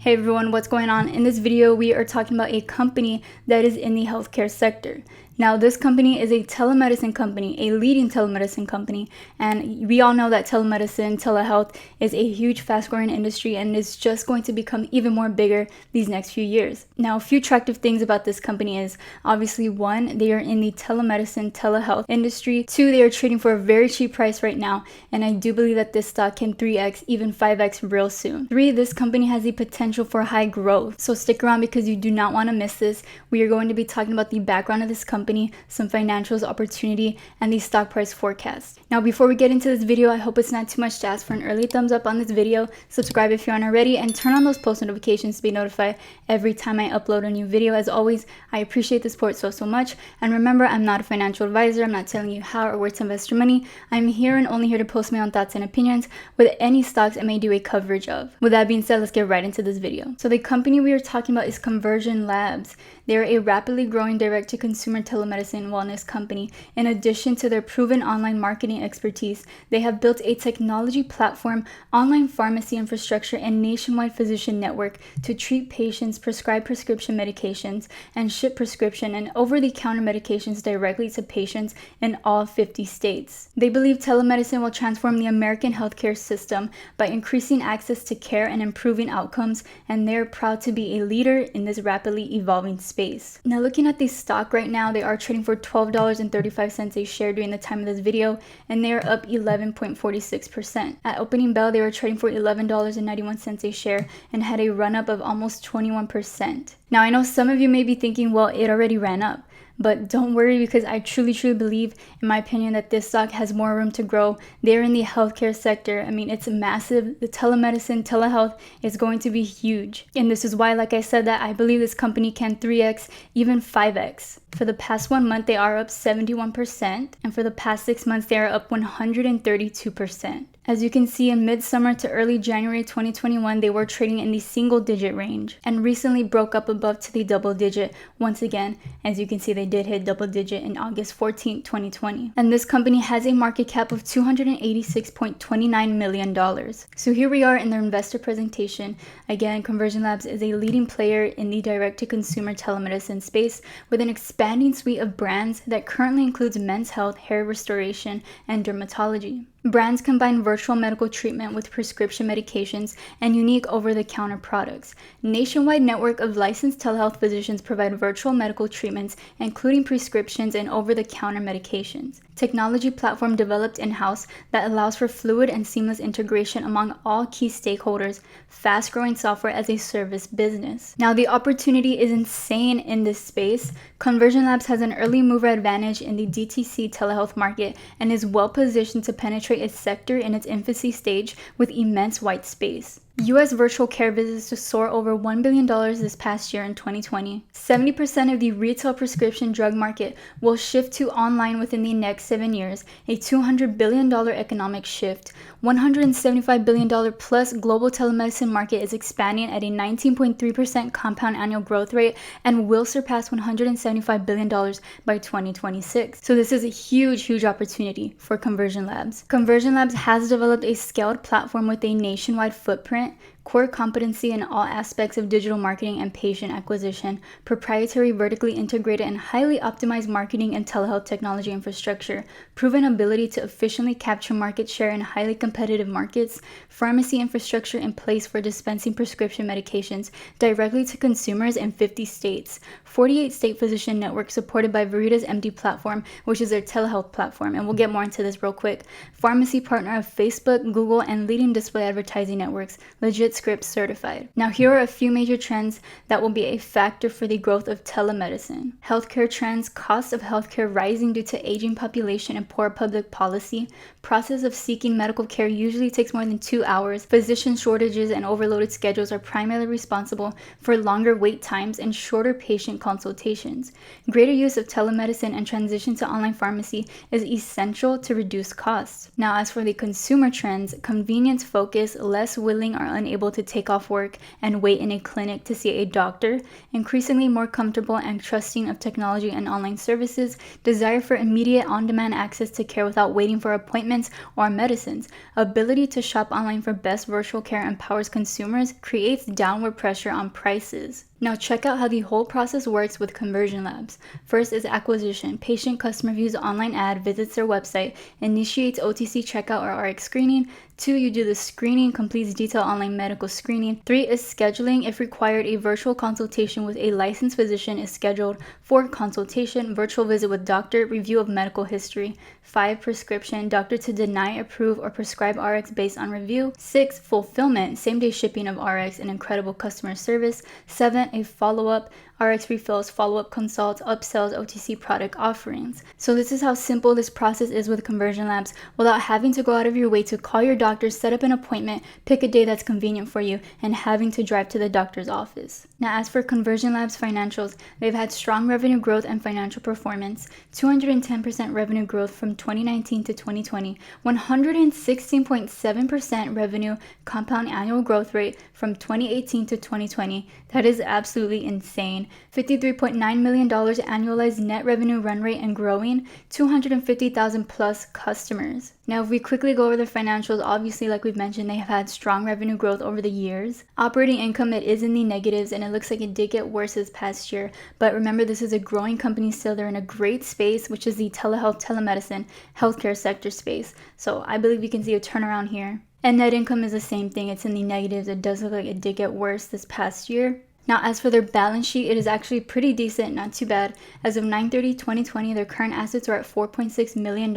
Hey everyone, what's going on? In this video, we are talking about a company that is in the healthcare sector. Now, this company is a telemedicine company, a leading telemedicine company, and we all know that telemedicine, telehealth is a huge fast-growing industry and is just going to become even more bigger these next few years. Now, a few attractive things about this company is obviously one, they are in the telemedicine, telehealth industry. Two, they are trading for a very cheap price right now, and I do believe that this stock can 3x, even 5x real soon. Three, this company has the potential for high growth, so stick around because you do not want to miss this. We are going to be talking about the background of this company, some financials, opportunity, and the stock price forecast. Now, before we get into this video, I hope it's not too much to ask for an early thumbs up on this video, subscribe if you aren't already, and turn on those post notifications to be notified every time I upload a new video. As always, I appreciate the support so much, and remember, I'm not a financial advisor. I'm not telling you how or where to invest your money. I'm here and only here to post my own thoughts and opinions with any stocks I may do a coverage of. With that being said, let's get right into this video. So the company we are talking about is Conversion Labs. They're a rapidly growing direct-to-consumer telemedicine wellness company. In addition to their proven online marketing expertise, they have built a technology platform, online pharmacy infrastructure, and nationwide physician network to treat patients, prescribe prescription medications, and ship prescription and over-the-counter medications directly to patients in all 50 states. They believe telemedicine will transform the American healthcare system by increasing access to care and improving outcomes, and they're proud to be a leader in this rapidly evolving space. Now, looking at the stock right now, they are trading for $12.35 a share during the time of this video, and they are up 11.46%. At opening bell, they were trading for $11.91 a share and had a run up of almost 21%. Now, I know some of you may be thinking, well, it already ran up. But don't worry, because I truly believe, in my opinion, that this stock has more room to grow. They're in the healthcare sector. I mean, it's massive. The telemedicine, telehealth is going to be huge. And this is why, like I said, that I believe this company can 3x, even 5x. For the past 1 month, they are up 71%. And for the past 6 months, they are up 132%. As you can see, in midsummer to early January 2021, they were trading in the single-digit range and recently broke up above to the double-digit once again. As you can see, they did hit double-digit in August 14, 2020. And this company has a market cap of $286.29 million. So here we are in their investor presentation. Again, Conversion Labs is a leading player in the direct-to-consumer telemedicine space with an expanding suite of brands that currently includes men's health, hair restoration, and dermatology. Brands combine virtual medical treatment with prescription medications and unique over-the-counter products. Nationwide network of licensed telehealth physicians provide virtual medical treatments, including prescriptions and over-the-counter medications. Technology platform developed in-house that allows for fluid and seamless integration among all key stakeholders. Fast-growing software as a service business. Now, the opportunity is insane in this space. Conversion Labs has an early mover advantage in the DTC telehealth market and is well positioned to penetrate its sector in its infancy stage with immense white space. U.S. virtual care visits to soar over $1 billion this past year in 2020. 70% of the retail prescription drug market will shift to online within the next 7 years, a $200 billion economic shift. $175 billion plus global telemedicine market is expanding at a 19.3% compound annual growth rate and will surpass $175 billion by 2026. So this is a huge opportunity for Conversion Labs. Conversion Labs has developed a scaled platform with a nationwide footprint, core competency in all aspects of digital marketing and patient acquisition, proprietary vertically integrated and highly optimized marketing and telehealth technology infrastructure, proven ability to efficiently capture market share in highly competitive markets, pharmacy infrastructure in place for dispensing prescription medications directly to consumers in 50 states, 48 state physician network supported by Verita's MD platform, which is their telehealth platform, and we'll get more into this real quick, pharmacy partner of Facebook, Google, and leading display advertising networks, legit script certified. Now, here are a few major trends that will be a factor for the growth of telemedicine. Healthcare trends, cost of healthcare rising due to aging population and poor public policy. Process of seeking medical care usually takes more than 2 hours. Physician shortages and overloaded schedules are primarily responsible for longer wait times and shorter patient consultations. Greater use of telemedicine and transition to online pharmacy is essential to reduce costs. Now, as for the consumer trends, convenience focus, less willing or unable able to take off work and wait in a clinic to see a doctor, increasingly more comfortable and trusting of technology and online services, desire for immediate on-demand access to care without waiting for appointments or medicines, ability to shop online for best virtual care empowers consumers, creates downward pressure on prices. Now check out how the whole process works with Conversion Labs. First is acquisition. Patient customer views online ad, visits their website, initiates OTC checkout or RX screening. 2, you do the screening, completes detailed online medical screening. 3 is scheduling. If required, a virtual consultation with a licensed physician is scheduled. 4, consultation, virtual visit with doctor, review of medical history. 5, prescription, doctor to deny, approve, or prescribe RX based on review. 6, fulfillment, same-day shipping of RX and incredible customer service. 7, a follow-up, RX refills, follow-up consults, upsells, OTC product offerings. So this is how simple this process is with Conversion Labs without having to go out of your way to call your doctor, set up an appointment, pick a day that's convenient for you, and having to drive to the doctor's office. Now, as for Conversion Labs financials, they've had strong revenue growth and financial performance, 210% revenue growth from 2019 to 2020, 116.7% revenue compound annual growth rate from 2018 to 2020. That is absolutely insane. $53.9 million annualized net revenue run rate and growing, 250,000 plus customers. Now, if we quickly go over the financials, obviously, like we've mentioned, they have had strong revenue growth over the years. Operating income, it is in the negatives, and it looks like it did get worse this past year. But remember, this is a growing company still. They're in a great space, which is the telehealth, telemedicine, healthcare sector space. So I believe we can see a turnaround here. And net income is the same thing. It's in the negatives. It does look like it did get worse this past year. Now, as for their balance sheet, it is actually pretty decent, not too bad. As of 9/30/2020, their current assets are at $4.6 million.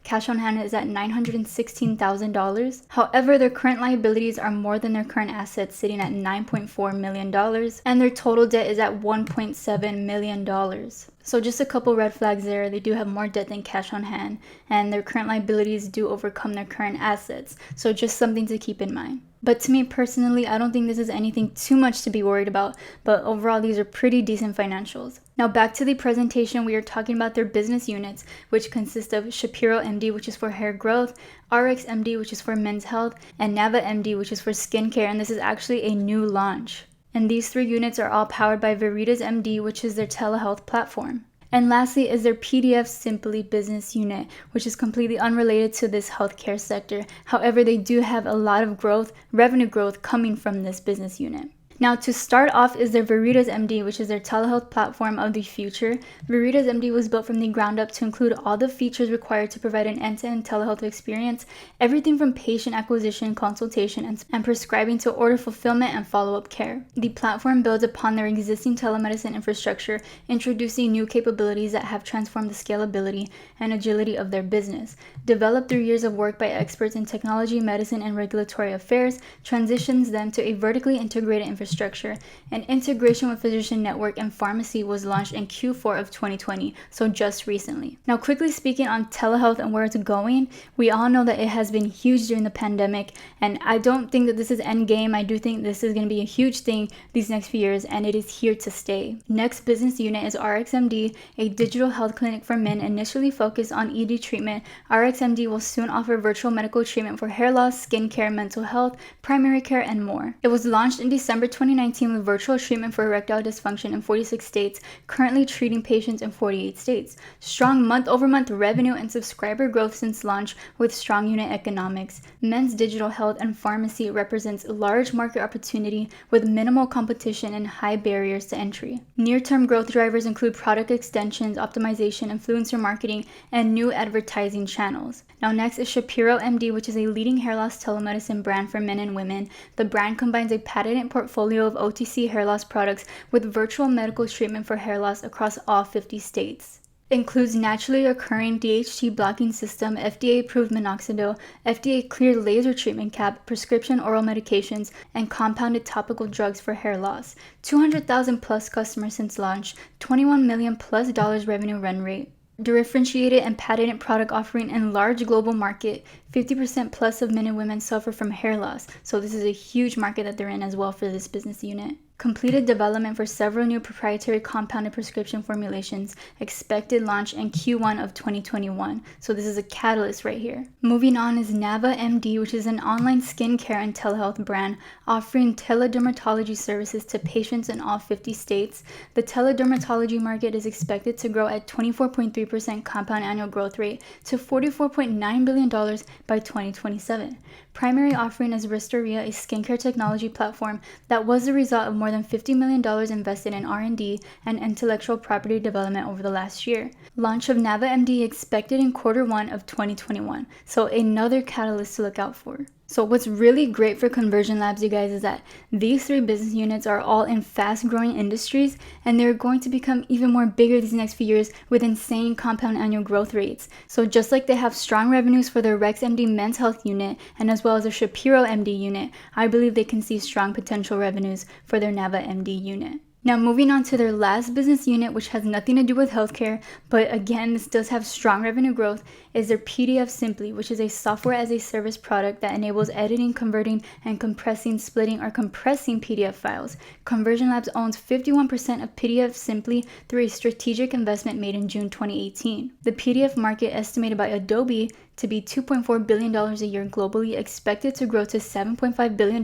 Cash on hand is at $916,000. However, their current liabilities are more than their current assets, sitting at $9.4 million. And their total debt is at $1.7 million. So just a couple red flags there. They do have more debt than cash on hand, and their current liabilities do overcome their current assets. So just something to keep in mind. But to me personally, I don't think this is anything too much to be worried about, but overall these are pretty decent financials. Now back to the presentation, we are talking about their business units, which consist of Shapiro MD, which is for hair growth, RX MD, which is for men's health, and Nava MD, which is for skincare, and this is actually a new launch. And these 3 units are all powered by Veritas MD, which is their telehealth platform. And lastly is their PDF Simply business unit, which is completely unrelated to this healthcare sector. However, they do have a lot of growth, revenue growth coming from this business unit. Now, to start off is their Veritas MD, which is their telehealth platform of the future. Veritas MD was built from the ground up to include all the features required to provide an end-to-end telehealth experience, everything from patient acquisition, consultation, and prescribing to order fulfillment and follow-up care. The platform builds upon their existing telemedicine infrastructure, introducing new capabilities that have transformed the scalability and agility of their business. Developed through years of work by experts in technology, medicine, and regulatory affairs, transitions them to a vertically integrated infrastructure. An integration with physician network and pharmacy was launched in Q4 of 2020, so just recently. Now, quickly speaking on telehealth and where it's going, we all know that it has been huge during the pandemic, and I don't think that this is end game. I do think this is going to be a huge thing these next few years, and it is here to stay. Next business unit is RxMD, a digital health clinic for men initially focused on ED treatment. RxMD will soon offer virtual medical treatment for hair loss, skincare, mental health, primary care, and more. It was launched in December 2019 with virtual treatment for erectile dysfunction in 46 states, currently treating patients in 48 states. Strong month-over-month revenue and subscriber growth since launch with strong unit economics. Men's digital health and pharmacy represents a large market opportunity with minimal competition and high barriers to entry. Near-term growth drivers include product extensions, optimization, influencer marketing, and new advertising channels. Now next is Shapiro MD, which is a leading hair loss telemedicine brand for men and women. The brand combines a patented portfolio of OTC hair loss products with virtual medical treatment for hair loss across all 50 states. Includes naturally occurring DHT blocking system, FDA-approved minoxidil, FDA-cleared laser treatment cap, prescription oral medications, and compounded topical drugs for hair loss. 200,000 plus customers since launch, $21 million plus revenue run rate. Differentiated and patented product offering in large global market. 50% plus of men and women suffer from hair loss, so this is a huge market that they're in as well for this business unit. Completed development for several new proprietary compounded prescription formulations. Expected launch in Q1 of 2021. So this is a catalyst right here. Moving on is Nava MD, which is an online skincare and telehealth brand offering teledermatology services to patients in all 50 states. The teledermatology market is expected to grow at 24.3% compound annual growth rate to $44.9 billion by 2027. Primary offering is Restoria, a skincare technology platform that was the result of more than $50 million invested in R&D and intellectual property development over the last year. Launch of Nava MD expected in Q1 of 2021, so another catalyst to look out for. So what's really great for Conversion Labs, you guys, is that these 3 business units are all in fast-growing industries, and they're going to become even more bigger these next few years with insane compound annual growth rates. So just like they have strong revenues for their Rex MD men's health unit and as well as their Shapiro MD unit, I believe they can see strong potential revenues for their Nava MD unit. Now moving on to their last business unit, which has nothing to do with healthcare, but again, this does have strong revenue growth, is their PDF Simply, which is a software as a service product that enables editing, converting, and compressing, splitting, or compressing PDF files. Conversion Labs owns 51% of PDF Simply through a strategic investment made in June 2018. The PDF market, estimated by Adobe to be $2.4 billion a year globally, expected to grow to $7.5 billion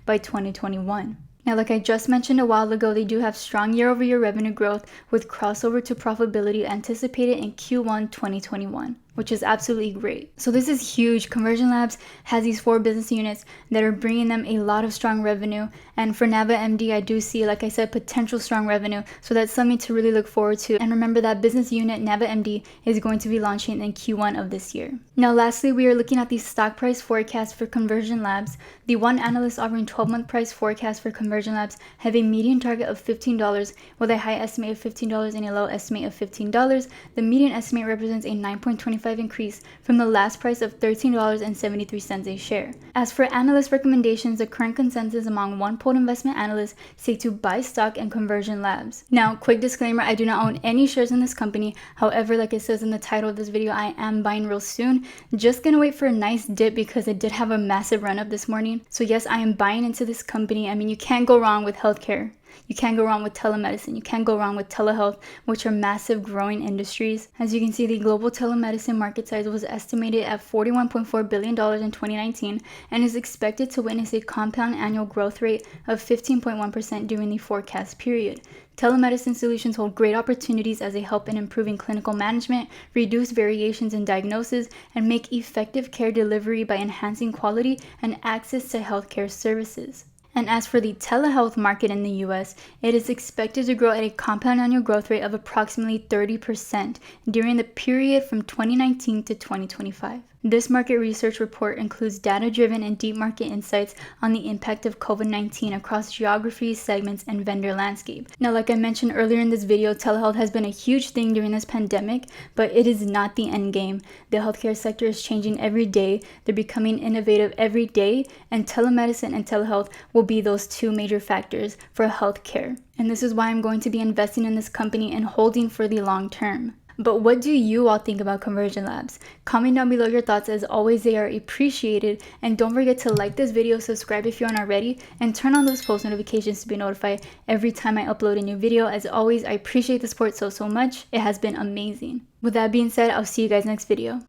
by 2021. Now, like I just mentioned a while ago, they do have strong year-over-year revenue growth with crossover to profitability anticipated in Q1 2021, which is absolutely great. So this is huge. Conversion Labs has these 4 business units that are bringing them a lot of strong revenue. And for Nava MD, I do see, like I said, potential strong revenue. So that's something to really look forward to. And remember that business unit, Nava MD, is going to be launching in Q1 of this year. Now, lastly, we are looking at the stock price forecast for Conversion Labs. The one analyst offering 12-month price forecast for Conversion Labs have a median target of $15 with a high estimate of $15 and a low estimate of $15. The median estimate represents a 9.25% increase from the last price of $13.73 a share. As for analyst recommendations, the current consensus among one polled investment analysts say to buy stock in Conversion Labs. Now, quick disclaimer, I do not own any shares in this company. However, like it says in the title of this video, I am buying real soon. Just gonna wait for a nice dip because it did have a massive run up this morning. So yes, I am buying into this company. I mean, you can't go wrong with healthcare. You can't go wrong with telemedicine. You can't go wrong with telehealth, which are massive growing industries. As you can see, the global telemedicine market size was estimated at $41.4 billion in 2019 and is expected to witness a compound annual growth rate of 15.1% during the forecast period. Telemedicine solutions hold great opportunities as they help in improving clinical management, reduce variations in diagnosis, and make effective care delivery by enhancing quality and access to healthcare services. And as for the telehealth market in the US, it is expected to grow at a compound annual growth rate of approximately 30% during the period from 2019 to 2025. This market research report includes data-driven and deep market insights on the impact of COVID-19 across geographies, segments, and vendor landscape. Now, like I mentioned earlier in this video, telehealth has been a huge thing during this pandemic, but it is not the end game. The healthcare sector is changing every day. They're becoming innovative every day, and telemedicine and telehealth will be those 2 major factors for healthcare. And this is why I'm going to be investing in this company and holding for the long term. But what do you all think about Conversion Labs? Comment down below your thoughts. As always, they are appreciated. And don't forget to like this video, subscribe if you aren't already, and turn on those post notifications to be notified every time I upload a new video. As always, I appreciate the support so much. It has been amazing. With that being said, I'll see you guys next video.